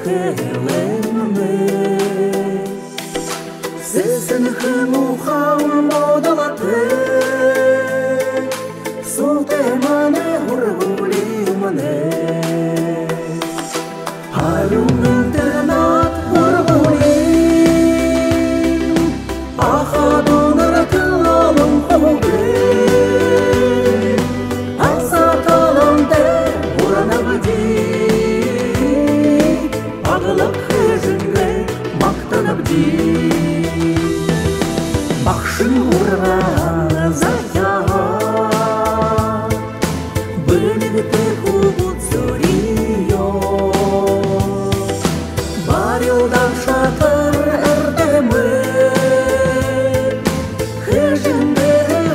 келемне Сезін хымухам бодалаты Сутемане ургулимане Алюм интернат ургулим Ахадун ракылалым хугле Асаталымде уранабди Ағылып хыжынге мақтанабди Бақшын урға заяға Бөлігіті хубут зорио Бар елдан шатыр әрдемі Хыжынге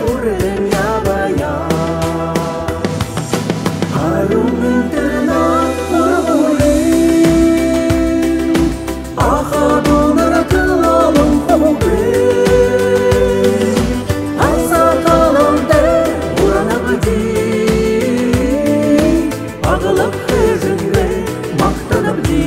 урын ябая Алюм интернат ургулим Ахадун ракылалым хугле Ағылып хыжынге мақтанабди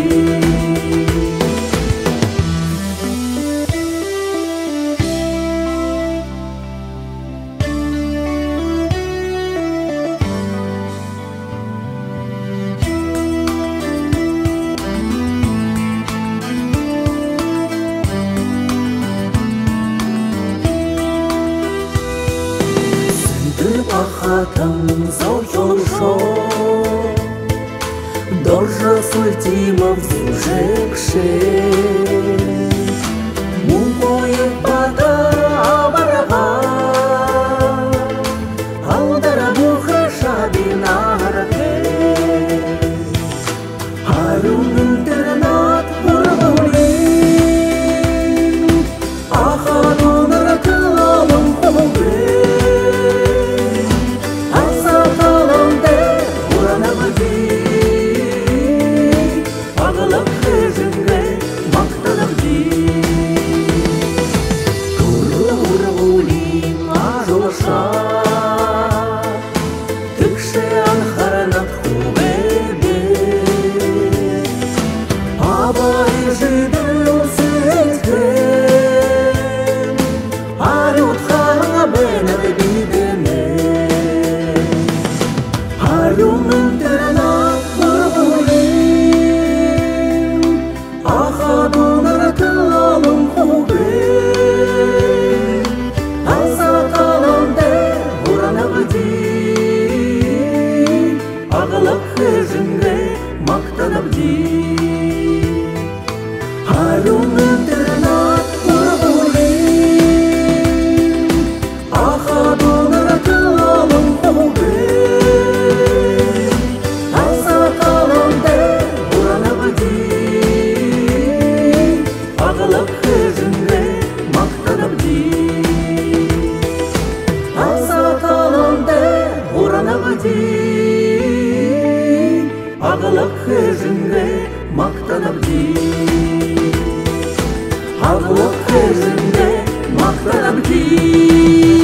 Сындырып ахатам зау жолшо Доржа сультимов зужекше Мумоев бада аварага Алдара буха шабинарге Алюм интернат ургулим Ахадун ракылалым хугле Асаталымде уранабди Ағылып хыжынге мақтанабди Турлы ургулим ажылыша Тікші анхаранат хубебе Абай жидыл сеткен Алютха бенер бидеме Алюм интернат ургулим Ахадун ракылалым хугле Асаталымде уранабди Ағылып хыжынге мақтанабди Алюм интернат ургулим Ахадун ракылалым хугле Асаталымде уранабди Ағылып хыжынге мақтанабди Асаталымде уранабди Ағылып хыжынге мақтанабди Ағылып хыжынге мақтанабди